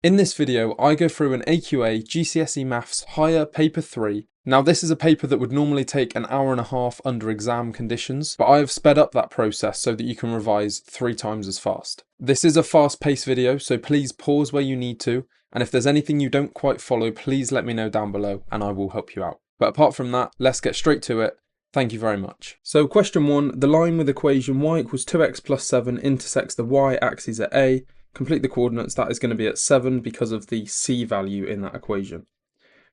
In this video, I go through an AQA GCSE Maths Higher Paper 3. Now this is a paper that would normally take an hour and a half under exam conditions, but I have sped up that process so that you can revise 3 times as fast. This is a fast-paced video, so please pause where you need to, and if there's anything you don't quite follow, please let me know down below and I will help you out. But apart from that, let's get straight to it. Thank you very much. So question 1, the line with equation y equals 2x plus 7 intersects the y-axis at A. Complete the coordinates. That is going to be at 7 because of the c value in that equation.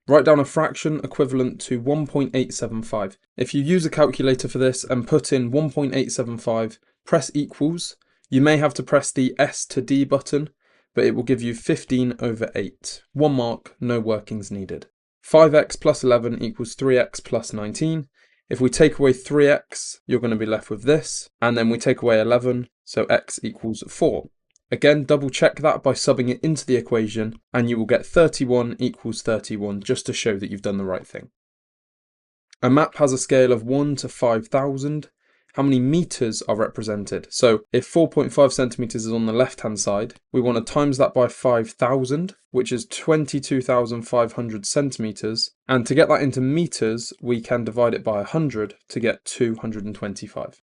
Write down a fraction equivalent to 1.875. If you use a calculator for this and put in 1.875, press equals. You may have to press the S to D button, but it will give you 15/8. 1 mark, no workings needed. 5x plus 11 equals 3x plus 19. If we take away 3x, you're going to be left with this, and then we take away 11, so x equals 4. Again, double check that by subbing it into the equation, and you will get 31 equals 31, just to show that you've done the right thing. A map has a scale of 1 to 5,000. How many meters are represented? So if 4.5 centimeters is on the left-hand side, we want to times that by 5,000, which is 22,500 centimeters. And to get that into meters, we can divide it by 100 to get 225.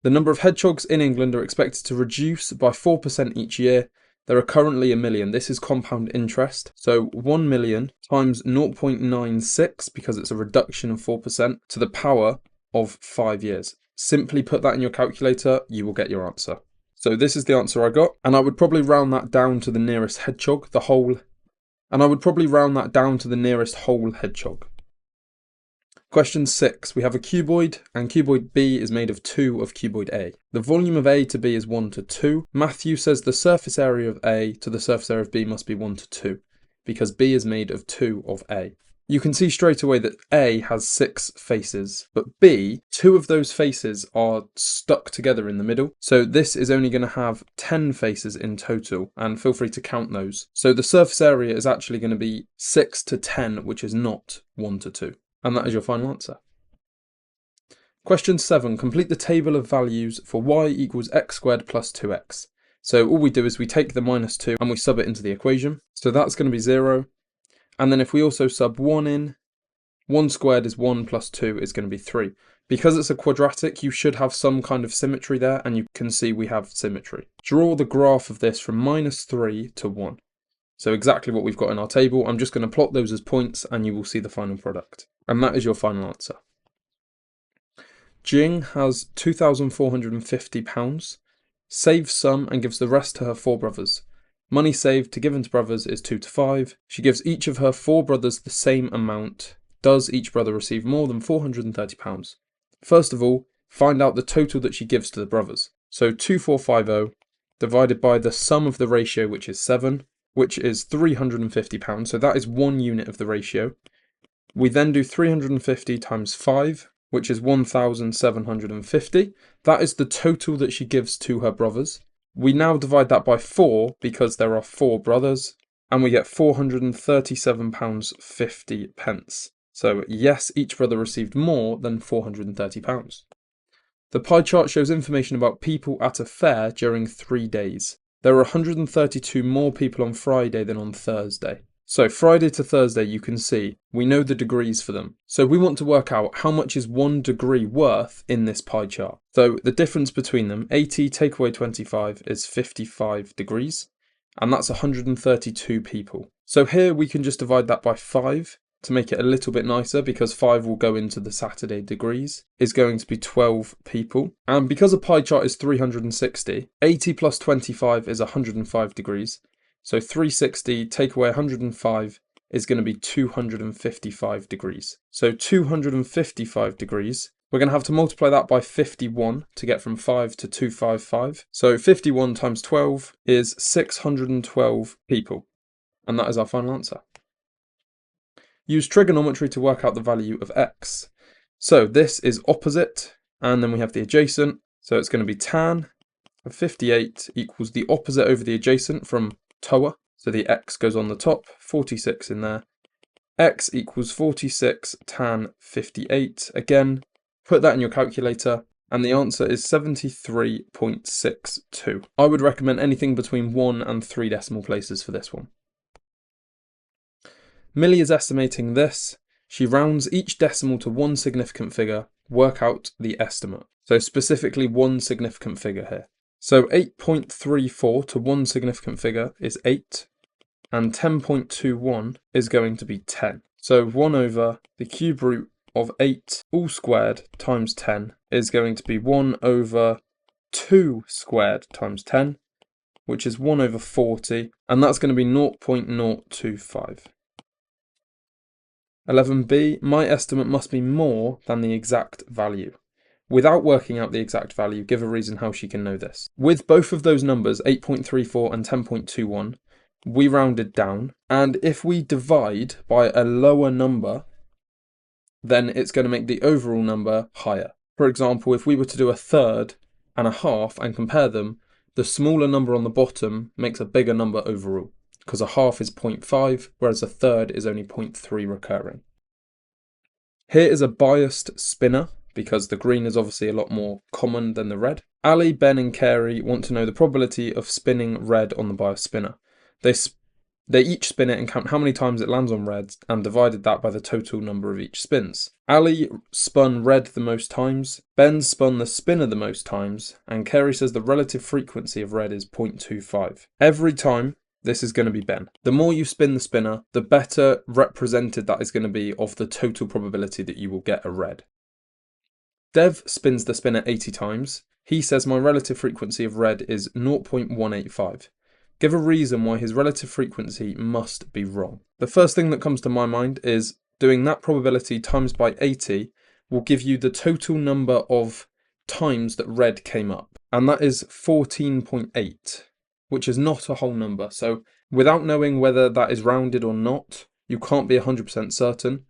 The number of hedgehogs in England are expected to reduce by 4% each year. There are currently 1 million. This is compound interest. So 1 million times 0.96, because it's a reduction of 4%, to the power of 5 years. Simply put that in your calculator, you will get your answer. So this is the answer I got, and I would probably round that down to the nearest hedgehog, the whole hedgehog. Question 6. We have a cuboid, and cuboid B is made of 2 of cuboid A. The volume of A to B is 1 to 2. Matthew says the surface area of A to the surface area of B must be 1 to 2, because B is made of 2 of A. You can see straight away that A has 6 faces, but B, 2 of those faces are stuck together in the middle. So this is only going to have 10 faces in total, and feel free to count those. So the surface area is actually going to be 6 to 10, which is not 1 to 2. And that is your final answer. Question 7. Complete the table of values for y equals x squared plus 2x. So all we do is we take the minus 2 and we sub it into the equation. So that's going to be 0. And then if we also sub 1 in, 1 squared is 1 plus 2 is going to be 3. Because it's a quadratic, you should have some kind of symmetry there, and you can see we have symmetry. Draw the graph of this from minus 3 to 1. So exactly what we've got in our table. I'm just going to plot those as points and you will see the final product. And that is your final answer. Jing has £2,450, saves some and gives the rest to her 4 brothers. Money saved to given to brothers is 2 to 5. She gives each of her 4 brothers the same amount. Does each brother receive more than £430? First of all, find out the total that she gives to the brothers. So 2450 divided by the sum of the ratio, which is 7, which is £350. So that is 1 unit of the ratio. We then do 350 times 5, which is 1,750. That is the total that she gives to her brothers. We now divide that by 4 because there are 4 brothers, and we get £437.50. So yes, each brother received more than £430. The pie chart shows information about people at a fair during 3 days. There are 132 more people on Friday than on Thursday. So Friday to Thursday, you can see, we know the degrees for them. So we want to work out how much is 1 degree worth in this pie chart. So the difference between them, 80 take away 25 is 55 degrees, and that's 132 people. So here we can just divide that by 5 to make it a little bit nicer, because 5 will go into the Saturday degrees, is going to be 12 people. And because a pie chart is 360, 80 plus 25 is 105 degrees. So 360 take away 105 is going to be 255 degrees. So 255 degrees, we're going to have to multiply that by 51 to get from 5 to 255. So 51 times 12 is 612 people. And that is our final answer. Use trigonometry to work out the value of x. So this is opposite, and then we have the adjacent. So it's going to be tan of 58 equals the opposite over the adjacent from TOA, so the x goes on the top, 46 in there. X equals 46 tan 58. Again, put that in your calculator and the answer is 73.62. I would recommend anything between 1 and 3 decimal places for this one. Millie is estimating this. She rounds each decimal to one significant figure. Work out the estimate. So specifically one significant figure here. So 8.34 to one significant figure is 8, and 10.21 is going to be 10. So 1 over the cube root of 8 all squared times 10 is going to be 1 over 2 squared times 10, which is 1 over 40, and that's going to be 0.025. 11b, my estimate must be more than the exact value. Without working out the exact value, give a reason how she can know this. With both of those numbers, 8.34 and 10.21, we rounded down, and if we divide by a lower number, then it's going to make the overall number higher. For example, if we were to do a third and a half and compare them, the smaller number on the bottom makes a bigger number overall, because a half is 0.5, whereas a third is only 0.3 recurring. Here is a biased spinner, because the green is obviously a lot more common than the red. Ali, Ben and Carey want to know the probability of spinning red on the biased spinner. They each spin it and count how many times it lands on red and divided that by the total number of each spins. Ali spun red the most times, Ben spun the spinner the most times, and Carey says the relative frequency of red is 0.25. Every time, this is going to be Ben. The more you spin the spinner, the better represented that is going to be of the total probability that you will get a red. Dev spins the spinner 80 times. He says my relative frequency of red is 0.185. Give a reason why his relative frequency must be wrong. The first thing that comes to my mind is doing that probability times by 80 will give you the total number of times that red came up. And that is 14.8, which is not a whole number. So without knowing whether that is rounded or not, you can't be 100% certain.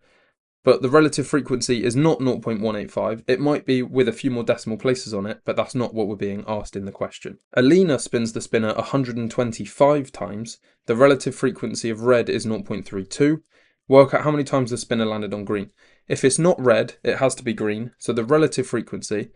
But the relative frequency is not 0.185. It might be with a few more decimal places on it, but that's not what we're being asked in the question. Alina spins the spinner 125 times. The relative frequency of red is 0.32. Work out how many times the spinner landed on green. If it's not red, it has to be green. So the relative frequency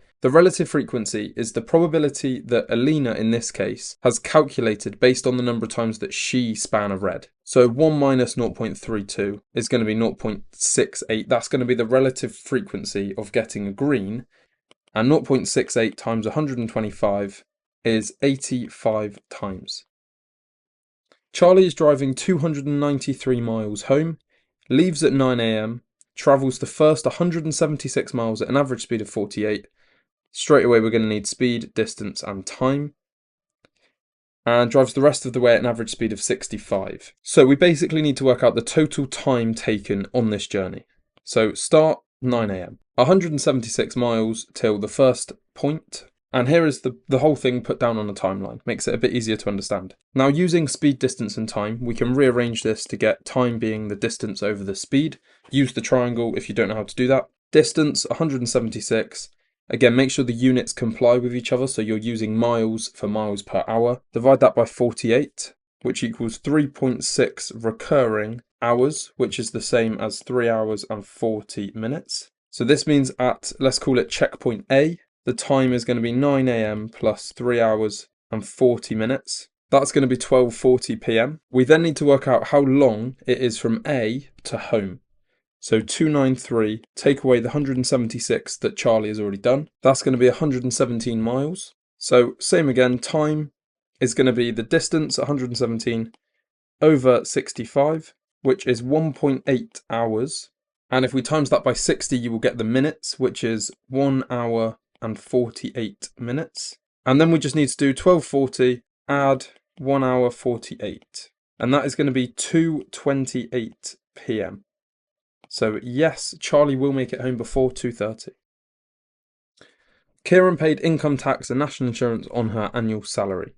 is the probability that Alina, in this case, has calculated based on the number of times that she span a red. So 1 minus 0.32 is going to be 0.68. That's going to be the relative frequency of getting a green. And 0.68 times 125 is 85 times. Charlie is driving 293 miles home, leaves at 9 a.m, travels the first 176 miles at an average speed of 48. Straight away we're going to need speed, distance and time. And drives the rest of the way at an average speed of 65. So we basically need to work out the total time taken on this journey. So start 9 a.m. 176 miles till the first point. And here is the whole thing put down on a timeline. Makes it a bit easier to understand. Now using speed, distance and time, we can rearrange this to get time being the distance over the speed. Use the triangle if you don't know how to do that. Distance, 176. Again, make sure the units comply with each other, so you're using miles for miles per hour. Divide that by 48, which equals 3.6 recurring hours, which is the same as 3 hours and 40 minutes. So this means at, let's call it checkpoint A, the time is going to be 9 a.m. plus 3 hours and 40 minutes. That's going to be 12:40 p.m. We then need to work out how long it is from A to home. So 293, take away the 176 that Charlie has already done. That's going to be 117 miles. So same again, time is going to be the distance, 117, over 65, which is 1.8 hours. And if we times that by 60, you will get the minutes, which is 1 hour and 48 minutes. And then we just need to do 12:40, add 1 hour 48. And that is going to be 2:28 p.m. So yes, Charlie will make it home before 2:30. Kieran paid income tax and national insurance on her annual salary.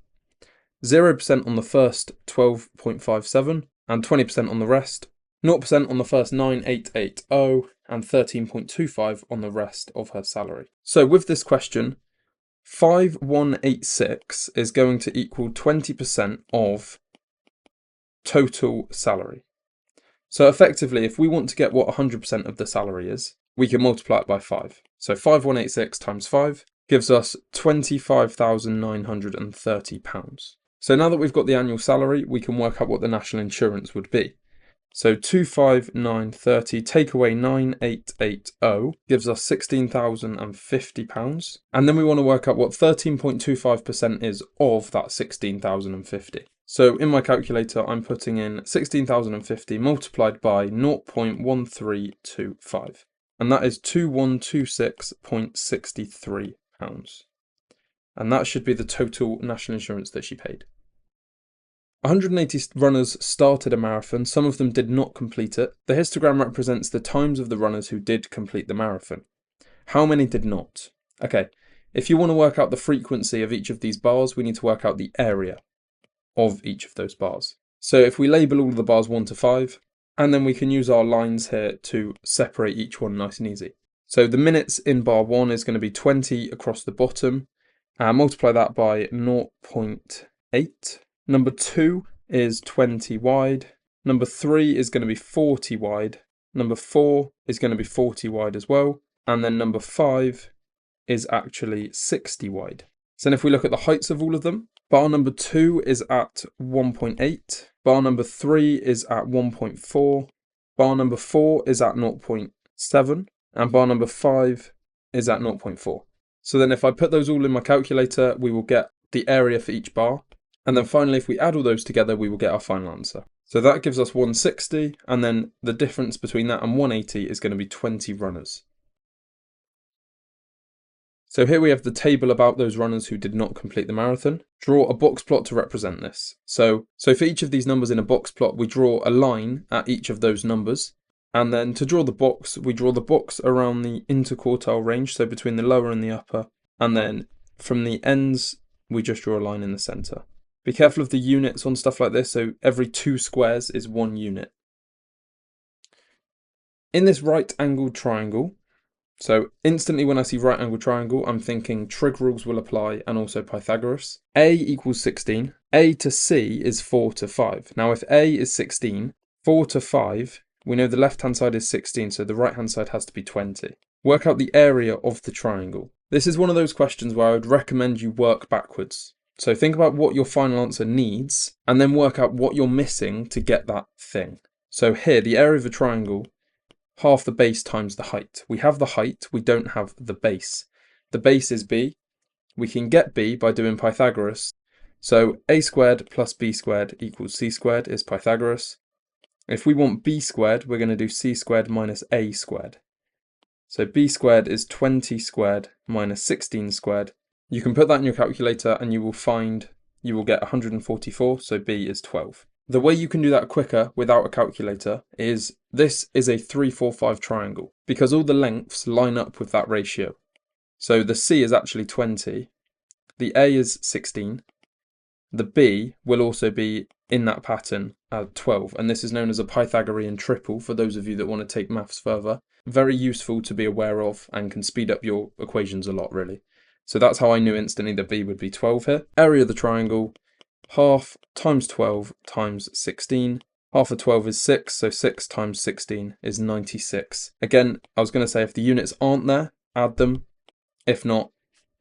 0% on the first 12.57 and 20% on the rest. 0% on the first 9,880 and 13.25 on the rest of her salary. So with this question, 5186 is going to equal 20% of total salary. So effectively, if we want to get what 100% of the salary is, we can multiply it by 5. So 5186 times 5 gives us £25,930. So now that we've got the annual salary, we can work out what the national insurance would be. So 25,930 take away 9,880 gives us £16,050. And then we want to work out what 13.25% is of that 16,050. So in my calculator, I'm putting in 16,050 multiplied by 0.1325. And that is £2126.63. And that should be the total national insurance that she paid. 180 runners started a marathon, some of them did not complete it. The histogram represents the times of the runners who did complete the marathon. How many did not? Okay, if you want to work out the frequency of each of these bars, we need to work out the area of each of those bars. So if we label all of the bars 1 to 5, and then we can use our lines here to separate each one nice and easy. So the minutes in bar 1 is going to be 20 across the bottom, multiply that by 0.8. Number 2 is 20 wide. Number 3 is going to be 40 wide. Number 4 is going to be 40 wide as well. And then number 5 is actually 60 wide. So then if we look at the heights of all of them, bar number 2 is at 1.8. Bar number 3 is at 1.4. Bar number 4 is at 0.7. And bar number 5 is at 0.4. So then if I put those all in my calculator, we will get the area for each bar. And then finally, if we add all those together, we will get our final answer. So that gives us 160, and then the difference between that and 180 is going to be 20 runners. So here we have the table about those runners who did not complete the marathon. Draw a box plot to represent this. So for each of these numbers in a box plot, we draw a line at each of those numbers. And then to draw the box, we draw the box around the interquartile range, so between the lower and the upper. And then from the ends, we just draw a line in the centre. Be careful of the units on stuff like this, so every 2 squares is 1 unit. In this right-angled triangle, so instantly when I see right-angled triangle, I'm thinking trig rules will apply and also Pythagoras. A equals 16. A to C is 4 to 5. Now if A is 16, 4 to 5, we know the left-hand side is 16, so the right-hand side has to be 20. Work out the area of the triangle. This is one of those questions where I would recommend you work backwards. So think about what your final answer needs, and then work out what you're missing to get that thing. So here, the area of a triangle, half the base times the height. We have the height, we don't have the base. The base is b. We can get b by doing Pythagoras. So a squared plus b squared equals c squared is Pythagoras. If we want b squared, we're going to do c squared minus a squared. So b squared is 20 squared minus 16 squared. You can put that in your calculator and you will get 144, so B is 12. The way you can do that quicker without a calculator is, this is a 3-4-5 triangle, because all the lengths line up with that ratio. So the C is actually 20, the A is 16, the B will also be in that pattern at 12, and this is known as a Pythagorean triple for those of you that want to take maths further. Very useful to be aware of and can speed up your equations a lot, really. So that's how I knew instantly that B would be 12 here. Area of the triangle, half times 12 times 16. Half of 12 is 6, so 6 times 16 is 96. Again, I was going to say if the units aren't there, add them. If not,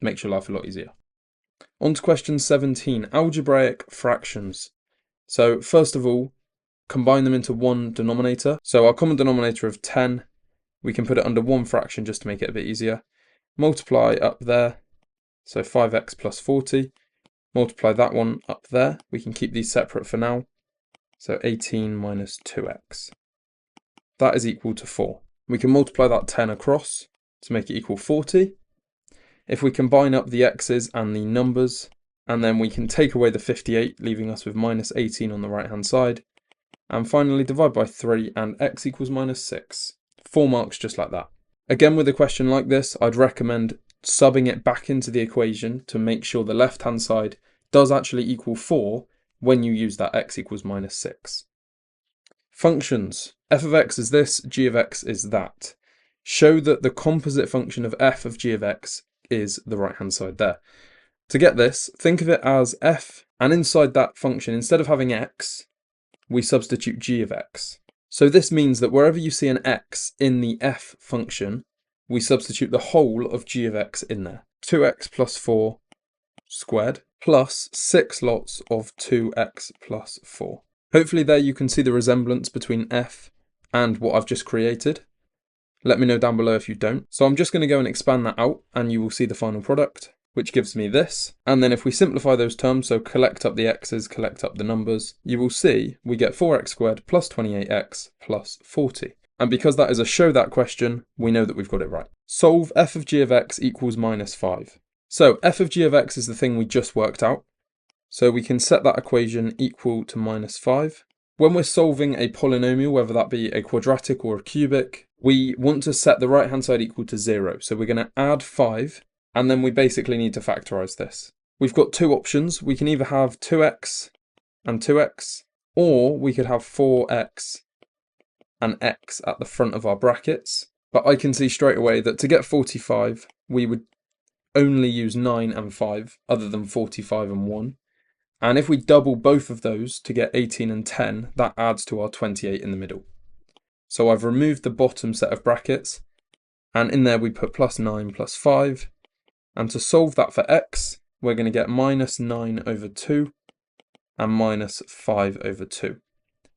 makes your life a lot easier. On to question 17, algebraic fractions. So first of all, combine them into one denominator. So our common denominator of 10, we can put it under one fraction just to make it a bit easier. Multiply up there. So 5x plus 40, multiply that one up there. We can keep these separate for now. So 18 minus 2x. That is equal to 4. We can multiply that 10 across to make it equal 40. If we combine up the x's and the numbers, and then we can take away the 58, leaving us with minus 18 on the right-hand side. And finally divide by 3 and x equals minus 6. 4 marks just like that. Again, with a question like this, I'd recommend subbing it back into the equation to make sure the left-hand side does actually equal 4 when you use that x equals minus 6. Functions. F of x is this, g of x is that. Show that the composite function of f of g of x is the right-hand side there. To get this, think of it as f, and inside that function, instead of having x, we substitute g of x. So this means that wherever you see an x in the f function, we substitute the whole of g of x in there. 2x plus 4 squared plus 6 lots of 2x plus 4. Hopefully there you can see the resemblance between f and what I've just created. Let me know down below if you don't. So I'm just going to go and expand that out and you will see the final product, which gives me this. And then if we simplify those terms, so collect up the x's, collect up the numbers, you will see we get 4x squared plus 28x plus 40. And because that is a show that question, we know that we've got it right. Solve f of g of x equals minus 5. So f of g of x is the thing we just worked out. So we can set that equation equal to minus 5. When we're solving a polynomial, whether that be a quadratic or a cubic, we want to set the right hand side equal to 0. So we're going to add 5, and then we basically need to factorise this. We've got two options. We can either have 2x and 2x, or we could have 4x and x at the front of our brackets. But I can see straight away that to get 45, we would only use 9 and 5, other than 45 and 1. And if we double both of those to get 18 and 10, that adds to our 28 in the middle. So I've removed the bottom set of brackets, and in there we put plus 9 plus 5. And to solve that for x, we're going to get minus 9 over 2 and minus 5 over 2.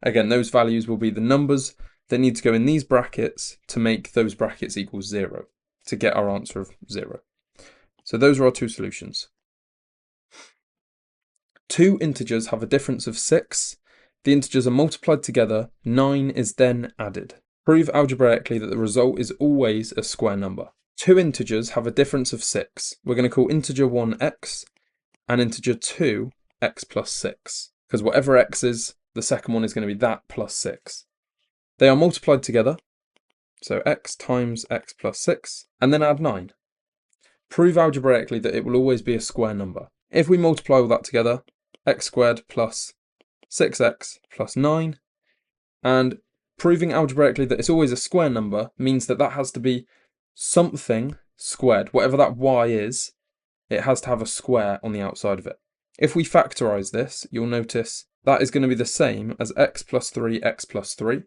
Again, those values will be the numbers that need to go in these brackets to make those brackets equal 0, to get our answer of 0. So those are our two solutions. Two integers have a difference of 6. The integers are multiplied together, 9 is then added. Prove algebraically that the result is always a square number. Two integers have a difference of 6. We're going to call integer 1 x and integer 2 x plus 6. Because whatever x is, the second one is going to be that plus 6. They are multiplied together, so x times x plus 6, and then add 9. Prove algebraically that it will always be a square number. If we multiply all that together, x squared plus 6x plus 9, and proving algebraically that it's always a square number means that that has to be something squared. Whatever that y is, it has to have a square on the outside of it. If we factorise this, you'll notice that is going to be the same as x plus 3x plus 3,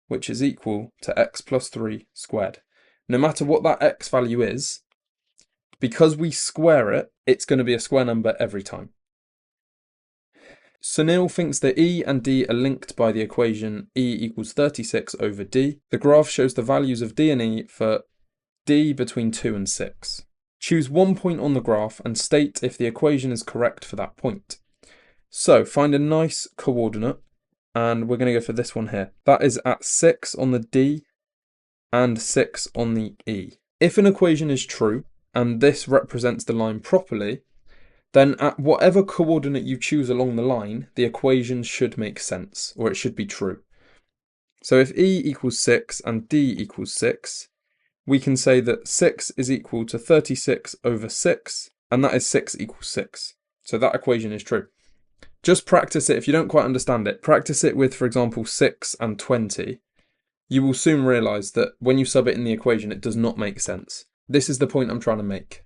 which is equal to x plus 3 squared. No matter what that x value is, because we square it, it's going to be a square number every time. Sunil thinks that E and D are linked by the equation E equals 36 over D. The graph shows the values of D and E for D between 2 and 6. Choose one point on the graph and state if the equation is correct for that point. So find a nice coordinate, and we're going to go for this one here. That is at 6 on the D and 6 on the E. If an equation is true, and this represents the line properly, then at whatever coordinate you choose along the line, the equation should make sense, or it should be true. So if E equals 6 and D equals 6, we can say that 6 is equal to 36 over 6, and that is 6 equals 6. So that equation is true. Just practice it if you don't quite understand it. Practice it with, for example, 6 and 20. You will soon realise that when you sub it in the equation, it does not make sense. This is the point I'm trying to make.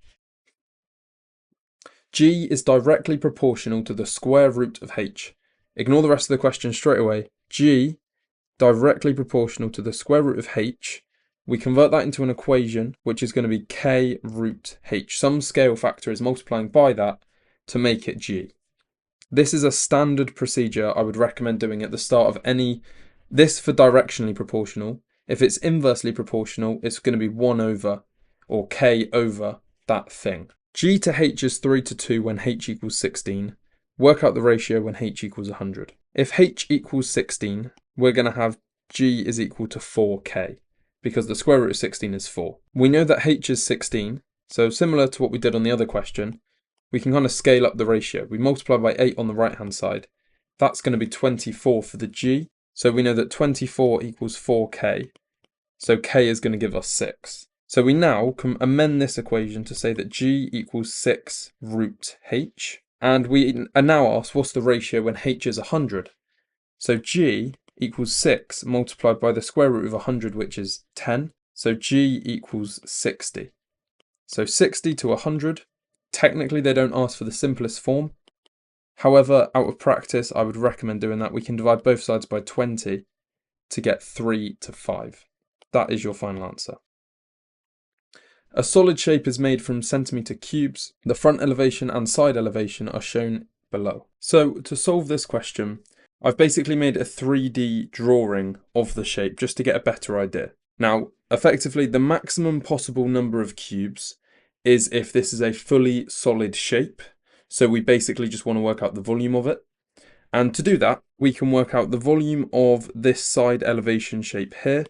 G is directly proportional to the square root of h. Ignore the rest of the question straight away. G, directly proportional to the square root of h. We convert that into an equation, which is going to be k root h. Some scale factor is multiplying by that to make it g. This is a standard procedure I would recommend doing at the start of any, this for directionally proportional. If it's inversely proportional, it's going to be 1 over, or k over, that thing. G to h is 3 to 2 when h equals 16. Work out the ratio when h equals 100. If h equals 16, we're going to have g is equal to 4k, because the square root of 16 is 4. We know that h is 16, so similar to what we did on the other question, we can kind of scale up the ratio. We multiply by 8 on the right hand side. That's going to be 24 for the g, so we know that 24 equals 4k, so k is going to give us 6. So we now can amend this equation to say that g equals 6 root h, and we are now asked what's the ratio when h is 100. So g equals 6 multiplied by the square root of 100, which is 10, so g equals 60. So 60 to 100, technically they don't ask for the simplest form. However, out of practice, I would recommend doing that. We can divide both sides by 20 to get 3 to 5. That is your final answer. A solid shape is made from centimetre cubes. The front elevation and side elevation are shown below. So to solve this question, I've basically made a 3D drawing of the shape just to get a better idea. Now, effectively, the maximum possible number of cubes is if this is a fully solid shape. So we basically just want to work out the volume of it. And to do that, we can work out the volume of this side elevation shape here.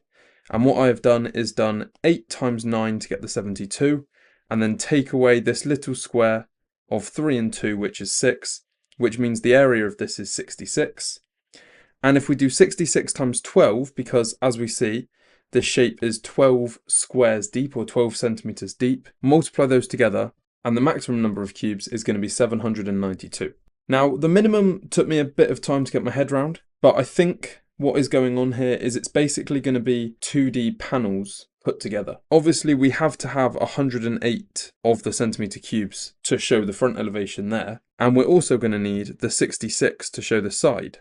And what I have done is done 8 times 9 to get the 72, and then take away this little square of 3 and 2, which is 6, which means the area of this is 66. And if we do 66 times 12, because as we see, this shape is 12 squares deep, or 12 centimeters deep, multiply those together, and the maximum number of cubes is going to be 792. Now, the minimum took me a bit of time to get my head around, but I think what is going on here is it's basically going to be 2D panels put together. Obviously, we have to have 108 of the centimeter cubes to show the front elevation there, and we're also going to need the 66 to show the side.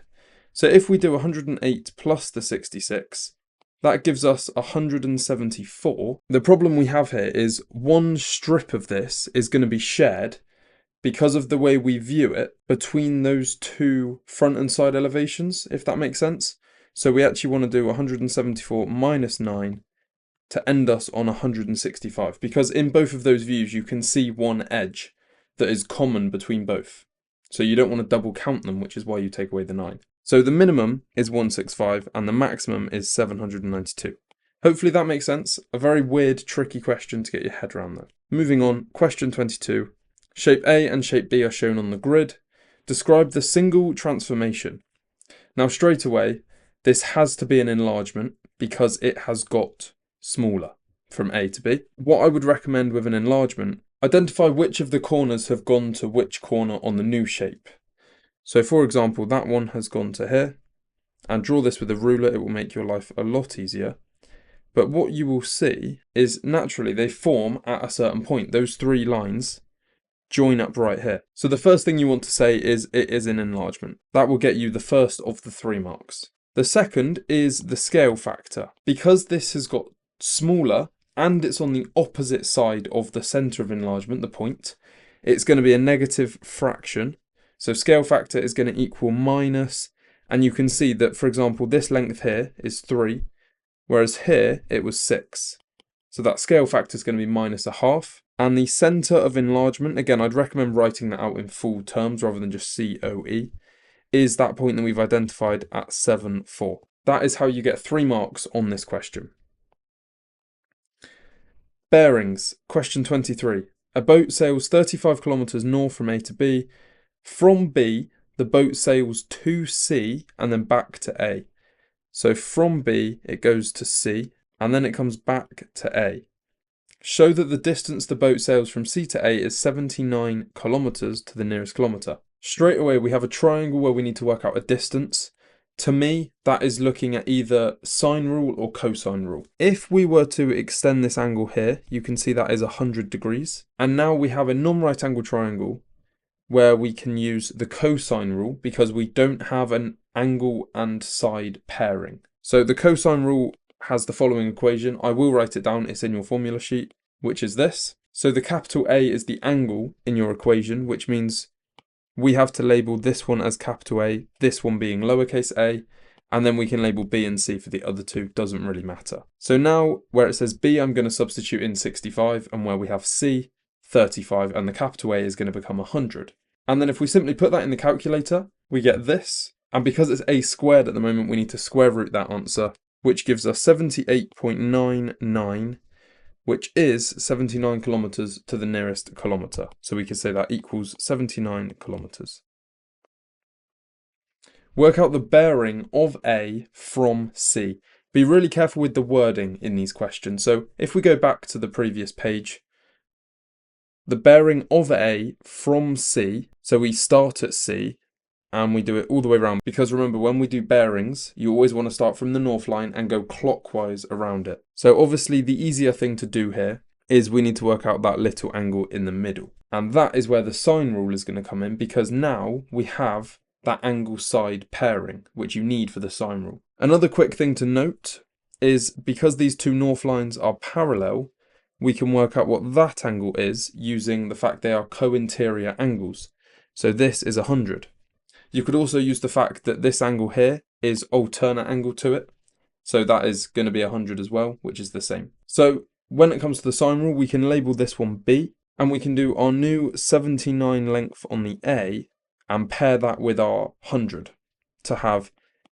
So if we do 108 plus the 66, that gives us 174. The problem we have here is one strip of this is going to be shared, because of the way we view it, between those two front and side elevations, if that makes sense. So we actually want to do 174 minus 9 to end us on 165, because in both of those views you can see one edge that is common between both. So you don't want to double count them, which is why you take away the 9. So the minimum is 165 and the maximum is 792. Hopefully that makes sense. A very weird, tricky question to get your head around though. Moving on, question 22. Shape A and shape B are shown on the grid. Describe the single transformation. Now straight away, this has to be an enlargement because it has got smaller from A to B. What I would recommend with an enlargement, identify which of the corners have gone to which corner on the new shape. So for example, that one has gone to here, and draw this with a ruler, it will make your life a lot easier. But what you will see is naturally they form at a certain point. Those three lines join up right here. So the first thing you want to say is it is an enlargement. That will get you the first of the 3 marks. The second is the scale factor. Because this has got smaller and it's on the opposite side of the centre of enlargement, the point, it's going to be a negative fraction. So scale factor is going to equal minus, and you can see that, for example, this length here is 3, whereas here it was 6. So that scale factor is going to be minus a half. And the centre of enlargement, again, I'd recommend writing that out in full terms rather than just COE, is that point that we've identified at 7, 4. That is how you get 3 marks on this question. Bearings, question 23. A boat sails 35 kilometres north from A to B. From B, the boat sails to C and then back to A. So from B, it goes to C and then it comes back to A. Show that the distance the boat sails from C to A is 79 kilometres to the nearest kilometre. Straight away, we have a triangle where we need to work out a distance. To me, that is looking at either sine rule or cosine rule. If we were to extend this angle here, you can see that is 100 degrees. And now we have a non-right angle triangle where we can use the cosine rule because we don't have an angle and side pairing. So the cosine rule has the following equation. I will write it down, it's in your formula sheet, which is this. So the capital A is the angle in your equation, which means we have to label this one as capital A, this one being lowercase a, and then we can label B and C for the other two, doesn't really matter. So now where it says B, I'm going to substitute in 65, and where we have C, 35, and the capital A is going to become 100. And then if we simply put that in the calculator, we get this, and because it's A squared at the moment, we need to square root that answer, which gives us 78.99, which is 79 kilometres to the nearest kilometre. So we can say that equals 79 kilometres. Work out the bearing of A from C. Be really careful with the wording in these questions. So if we go back to the previous page, the bearing of A from C, so we start at C, and we do it all the way around, because remember, when we do bearings, you always want to start from the north line and go clockwise around it. So obviously the easier thing to do here is we need to work out that little angle in the middle. And that is where the sine rule is going to come in, because now we have that angle side pairing, which you need for the sine rule. Another quick thing to note is because these two north lines are parallel, we can work out what that angle is using the fact they are co-interior angles. So this is 100. You could also use the fact that this angle here is alternate angle to it. So that is going to be 100 as well, which is the same. So when it comes to the sine rule, we can label this one B, and we can do our new 79 length on the A and pair that with our 100 to have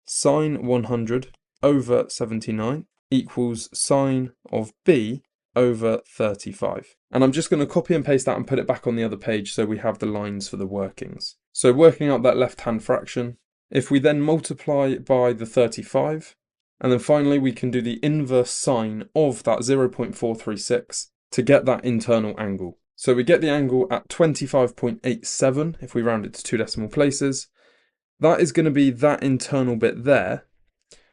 sine 100 over 79 equals sine of B over 35. And I'm just going to copy and paste that and put it back on the other page so we have the lines for the workings. So working out that left-hand fraction, if we then multiply by the 35, and then finally we can do the inverse sine of that 0.436 to get that internal angle. So we get the angle at 25.87 if we round it to 2 decimal places. That is going to be that internal bit there.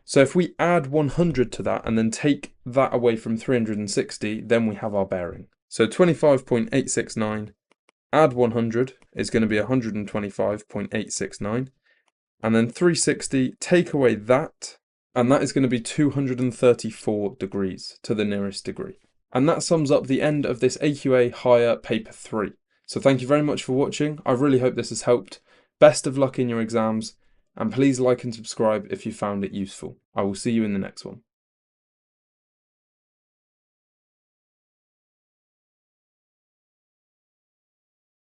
So if we add 100 to that and then take that away from 360, then we have our bearing. So 25.869, add 100 is going to be 125.869. And then 360, take away that, and that is going to be 234 degrees to the nearest degree. And that sums up the end of this AQA Higher Paper 3. So thank you very much for watching. I really hope this has helped. Best of luck in your exams, and please like and subscribe if you found it useful. I will see you in the next one.